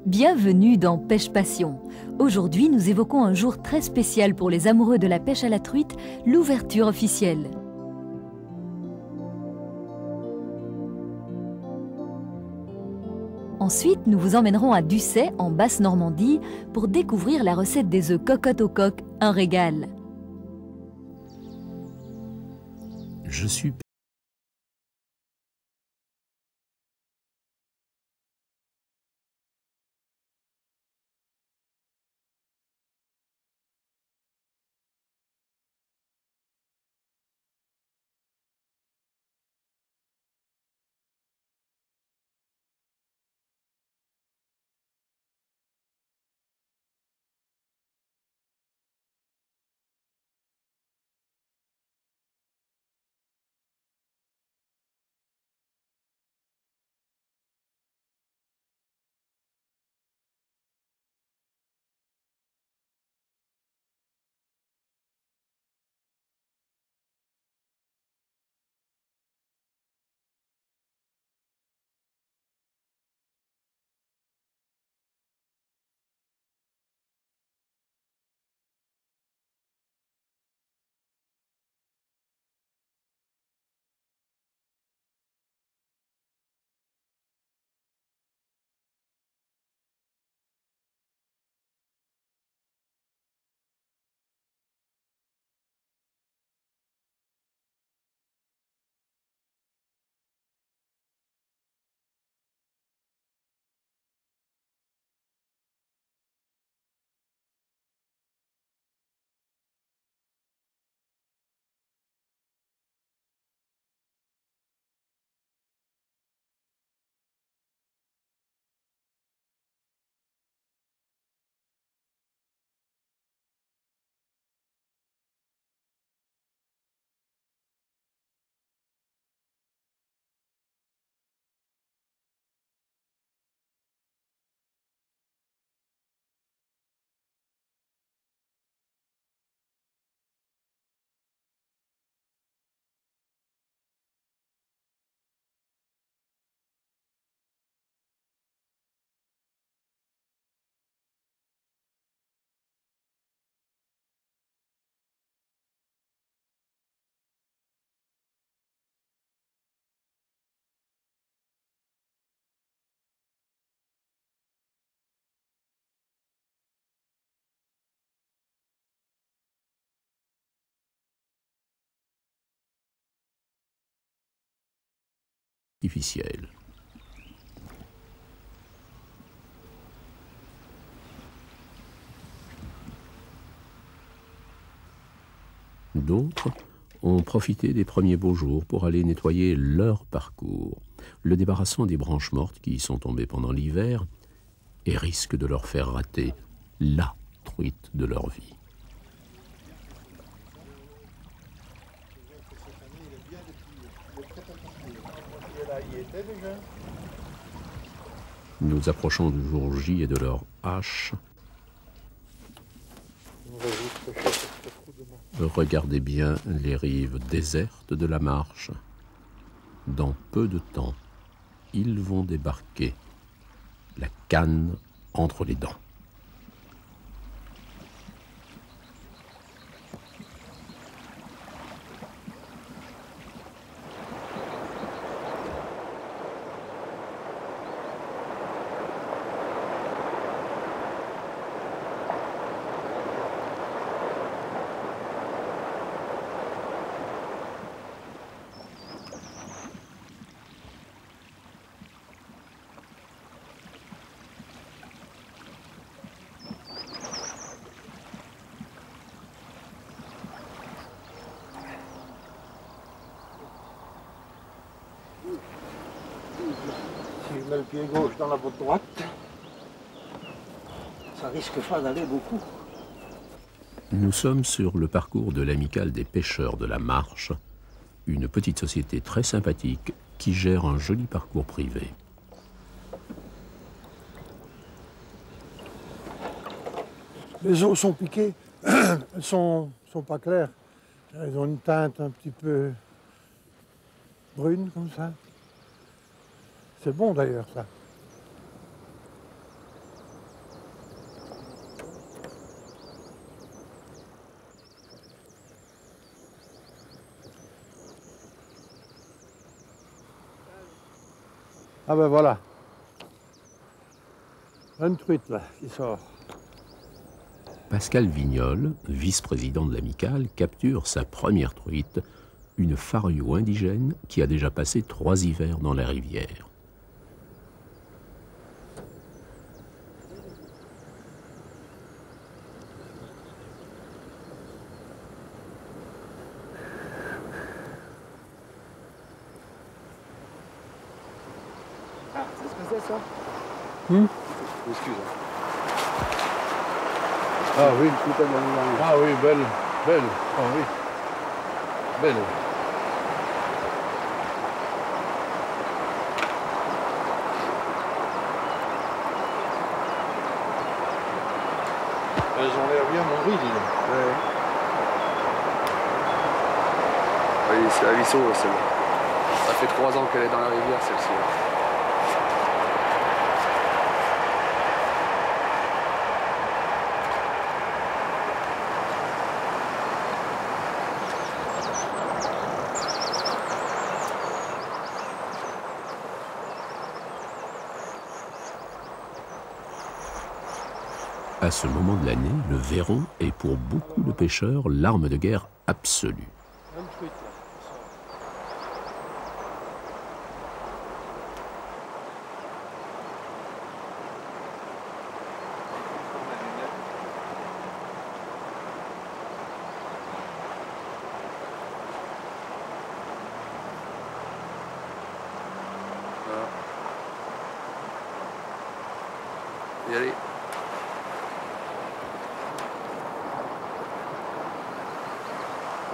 Bienvenue dans Pêche Passion. Aujourd'hui, nous évoquons un jour très spécial pour les amoureux de la pêche à la truite, l'ouverture officielle. Ensuite, nous vous emmènerons à Ducet, en Basse-Normandie, pour découvrir la recette des œufs cocotte au coq, un régal. Je suis artificiel. D'autres ont profité des premiers beaux jours pour aller nettoyer leur parcours, le débarrassant des branches mortes qui y sont tombées pendant l'hiver et risquent de leur faire rater la truite de leur vie. Nous approchons du jour J et de leur hache. Regardez bien les rives désertes de la Marche. Dans peu de temps, ils vont débarquer, la canne entre les dents. Si je mets le pied gauche dans la botte droite, ça risque pas d'aller beaucoup. Nous sommes sur le parcours de l'Amicale des pêcheurs de la Marche, une petite société très sympathique qui gère un joli parcours privé. Les eaux sont piquées, elles sont pas claires. Elles ont une teinte un petit peu brune comme ça. C'est bon d'ailleurs ça. Ah ben voilà. Une truite là qui sort. Pascal Vignol, vice-président de l'Amicale, capture sa première truite, une fario indigène qui a déjà passé 3 hivers dans la rivière. Ah, c'est ce que c'est ça? Excuse. Ah oui. Ah oui, belle. Ah oui. Belle. Elles ont l'air bien nourries, dis donc. Ouais. Oui, c'est la Vissot, celle-là. Ça fait 3 ans qu'elle est dans la rivière, celle-ci. À ce moment de l'année, le verron est pour beaucoup de pêcheurs l'arme de guerre absolue. Une truite là. Voilà. Y aller.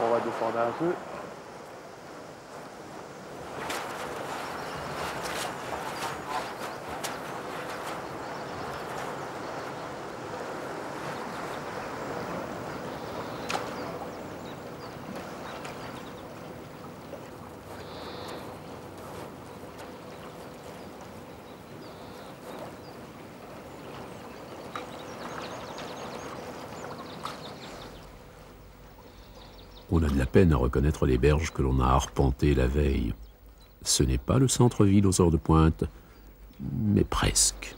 On va descendre un peu. On a de la peine à reconnaître les berges que l'on a arpentées la veille. Ce n'est pas le centre-ville aux heures de pointe, mais presque.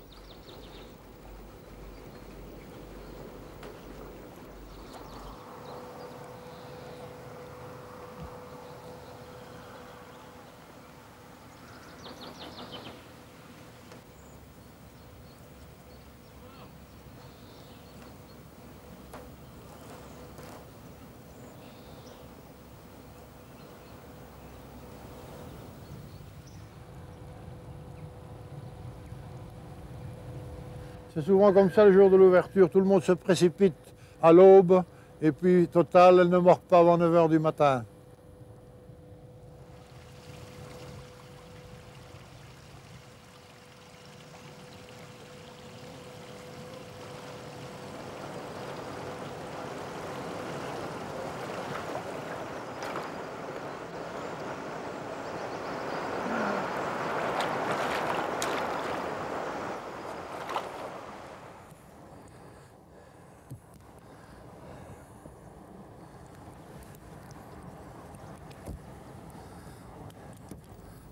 C'est souvent comme ça le jour de l'ouverture. Tout le monde se précipite à l'aube et puis, total, elle ne mord pas avant 9 h du matin.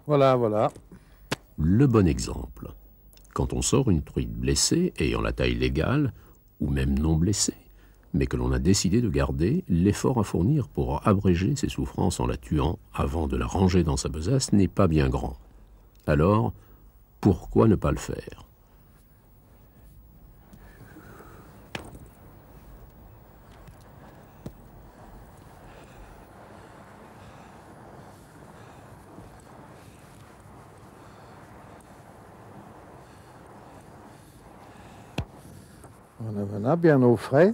Voilà, voilà. Le bon exemple. Quand on sort une truite blessée, ayant la taille légale, ou même non blessée, mais que l'on a décidé de garder, l'effort à fournir pour abréger ses souffrances en la tuant avant de la ranger dans sa besace n'est pas bien grand. Alors, pourquoi ne pas le faire ? Voilà, bien au frais.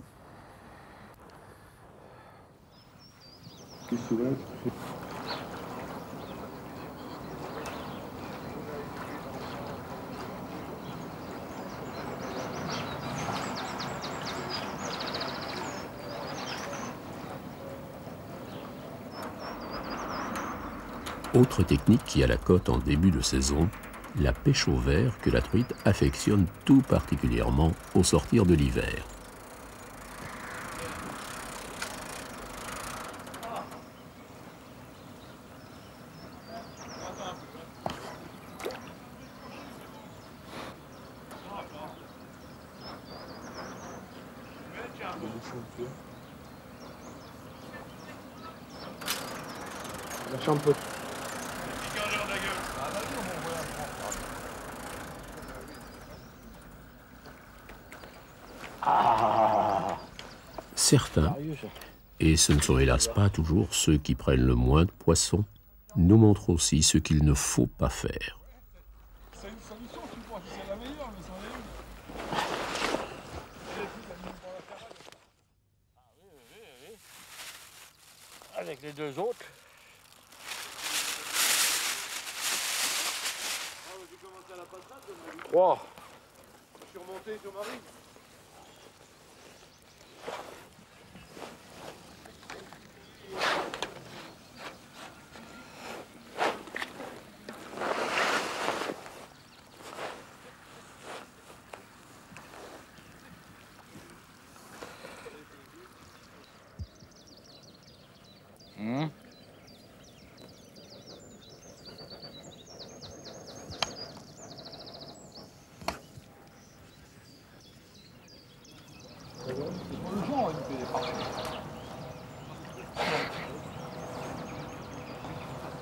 Autre technique qui a la cote en début de saison, la pêche au verre que la truite affectionne tout particulièrement au sortir de l'hiver. La champote. Certains, et ce ne sont hélas pas toujours ceux qui prennent le moins de poissons, nous montrent aussi ce qu'il ne faut pas faire. C'est une solution, tu crois que c'est la meilleure, mais c'en est une. Avec les deux autres. J'ai commencé à la patate, je me dis. Wow. Je suis remonté sur ma rive.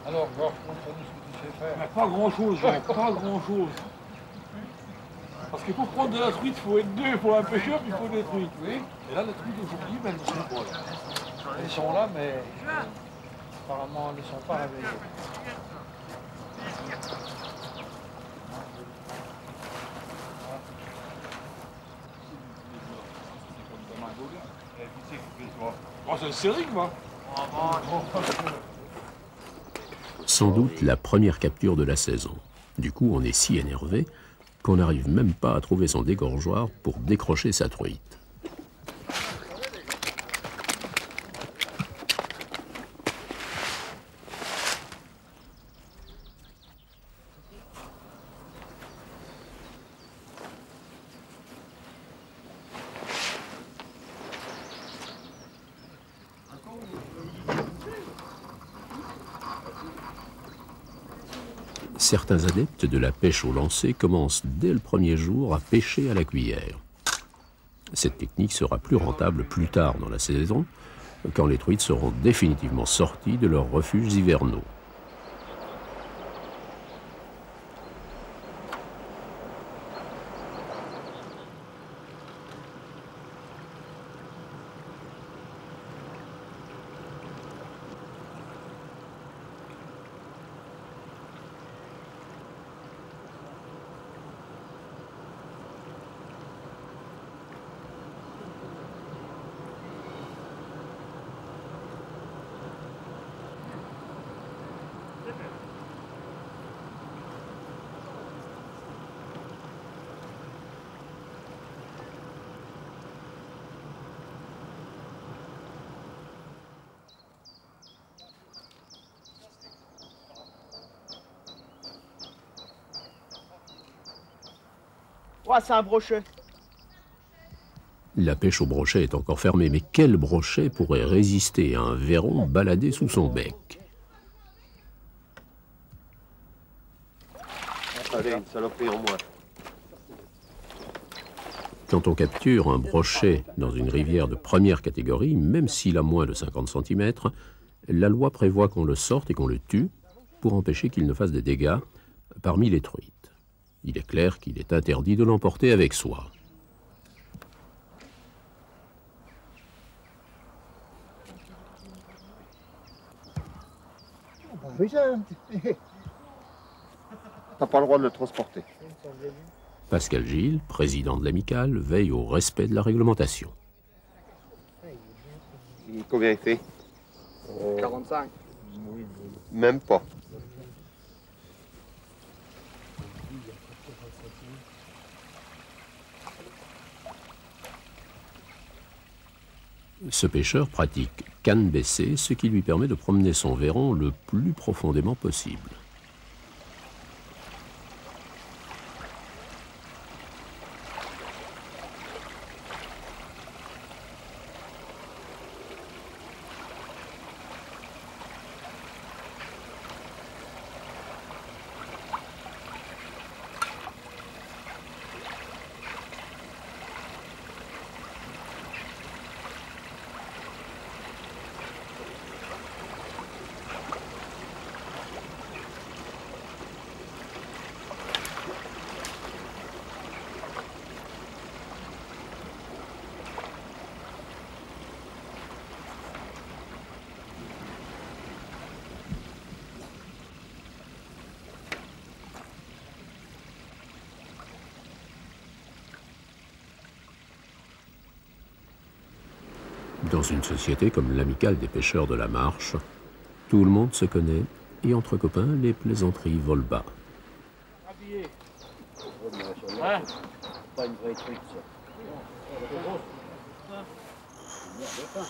Alors, Georges, montre-nous ce que tu sais faire. Mais pas grand chose, Jacques, pas grand chose. Parce que pour prendre de la truite, il faut être deux, il faut un pêcheur, puis il faut des truites. Oui. Et là, les truites aujourd'hui, ben, elles sont pas. Ils sont là, mais apparemment, ils ne sont pas réveillés. Oh, c'est un sérique, moi. Sans doute la première capture de la saison. Du coup, on est si énervé qu'on n'arrive même pas à trouver son dégorgeoir pour décrocher sa truite. Certains adeptes de la pêche au lancer commencent dès le premier jour à pêcher à la cuillère. Cette technique sera plus rentable plus tard dans la saison, quand les truites seront définitivement sorties de leurs refuges hivernaux. Ouais, c'est un brochet. La pêche au brochet est encore fermée, mais quel brochet pourrait résister à un verron baladé sous son bec? Allez, une saloperie en moins. Quand on capture un brochet dans une rivière de première catégorie, même s'il a moins de 50 cm, la loi prévoit qu'on le sorte et qu'on le tue pour empêcher qu'il ne fasse des dégâts parmi les truites. Il est clair qu'il est interdit de l'emporter avec soi. T'as pas le droit de le transporter. Pascal Gilles, président de l'amicale, veille au respect de la réglementation. Combien il fait? 45. Même pas. Ce pêcheur pratique canne baissée, ce qui lui permet de promener son verron le plus profondément possible. Dans une société comme l'Amicale des pêcheurs de la Marche, tout le monde se connaît et entre copains, les plaisanteries volent bas. Habillé. Hein? Pas une vraie truc, ça.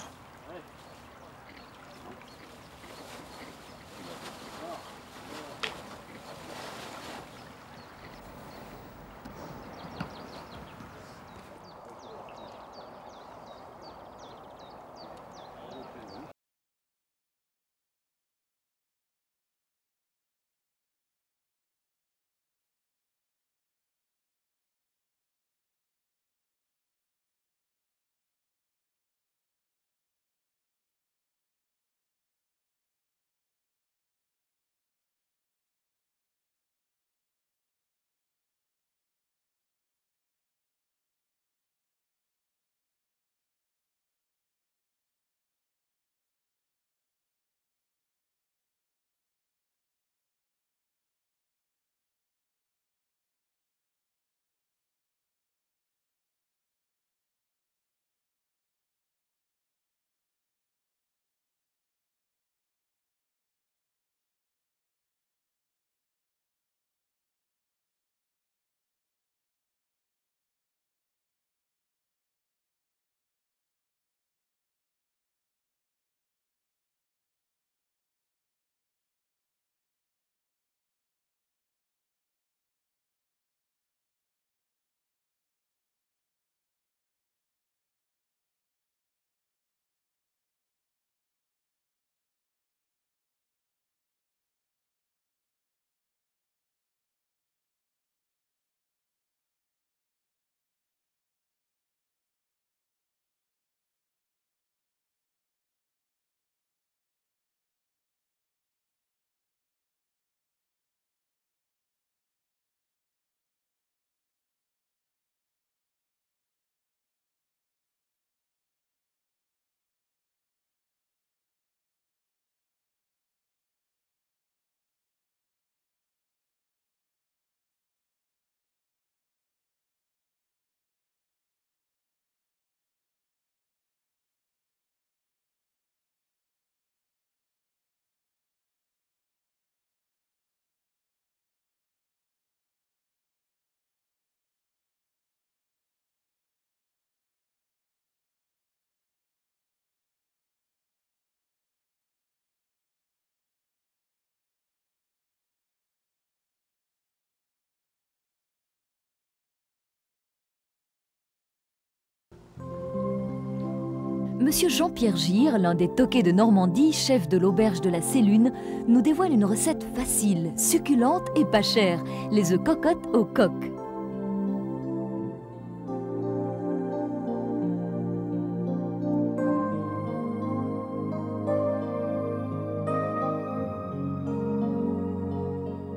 Monsieur Jean-Pierre Gire, l'un des toqués de Normandie, chef de l'auberge de la Célune, nous dévoile une recette facile, succulente et pas chère, les œufs cocottes au coq.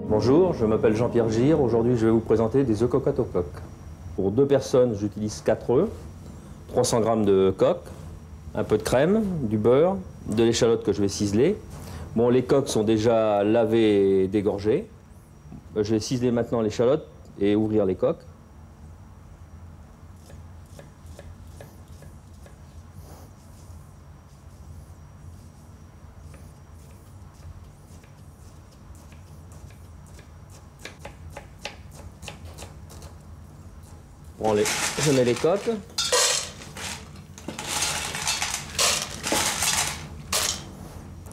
Bonjour, je m'appelle Jean-Pierre Gire. Aujourd'hui, je vais vous présenter des œufs cocottes au coq. Pour 2 personnes, j'utilise 4 œufs, 300 g de coq, un peu de crème, du beurre, de l'échalote que je vais ciseler. Bon, les coques sont déjà lavées et dégorgées. Je vais ciseler maintenant l'échalote et ouvrir les coques. Je mets les coques.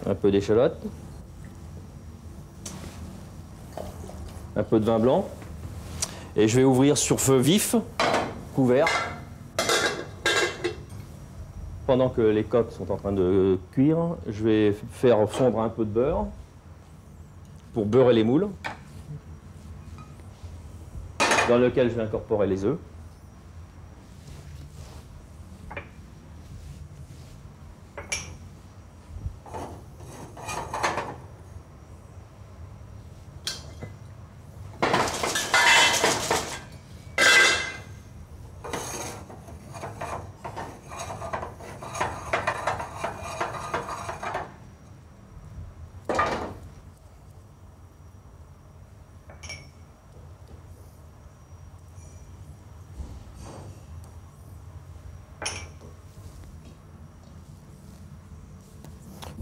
Un peu d'échalote. Un peu de vin blanc. Et je vais ouvrir sur feu vif, couvert. Pendant que les coques sont en train de cuire, je vais faire fondre un peu de beurre pour beurrer les moules, dans lequel je vais incorporer les œufs.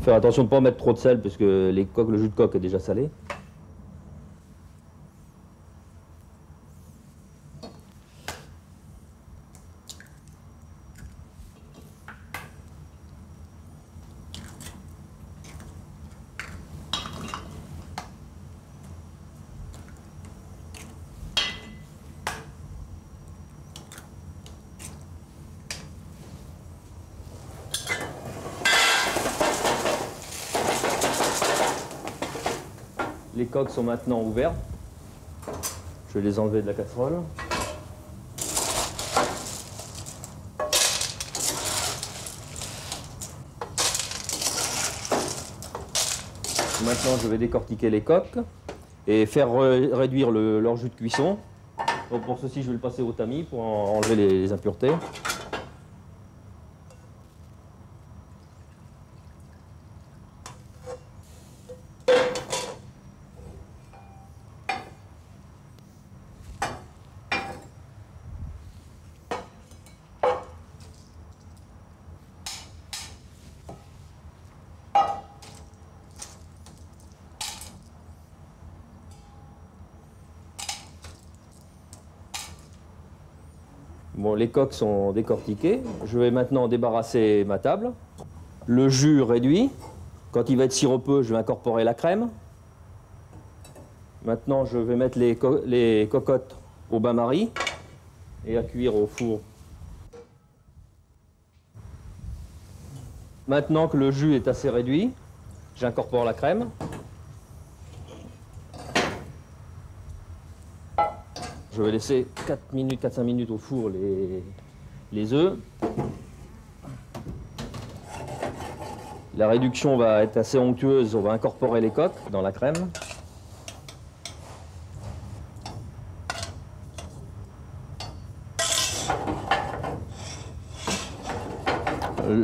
Faire attention de ne pas mettre trop de sel parce que le jus de coque est déjà salé. Les coques sont maintenant ouvertes. Je vais les enlever de la casserole. Maintenant, je vais décortiquer les coques et faire réduire leur jus de cuisson. Donc pour ceci, je vais le passer au tamis pour enlever les impuretés. Bon, les coques sont décortiquées. Je vais maintenant débarrasser ma table. Le jus réduit. Quand il va être sirupeux, je vais incorporer la crème. Maintenant, je vais mettre les cocottes au bain-marie et à cuire au four. Maintenant que le jus est assez réduit, j'incorpore la crème. Je vais laisser 4-5 minutes au four les œufs. La réduction va être assez onctueuse, on va incorporer les coques dans la crème.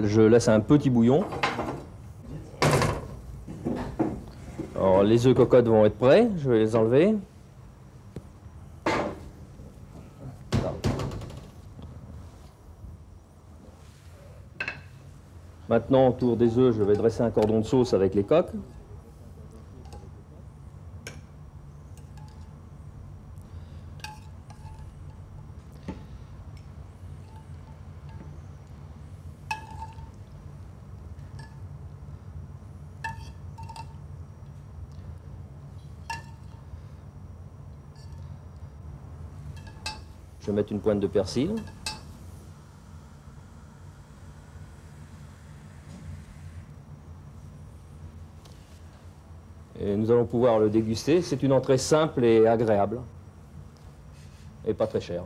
Je laisse un petit bouillon. Alors, les œufs cocottes vont être prêts, je vais les enlever. Maintenant, autour des œufs, je vais dresser un cordon de sauce avec les coques. Je vais mettre une pointe de persil. Et nous allons pouvoir le déguster. C'est une entrée simple et agréable. Et pas très chère.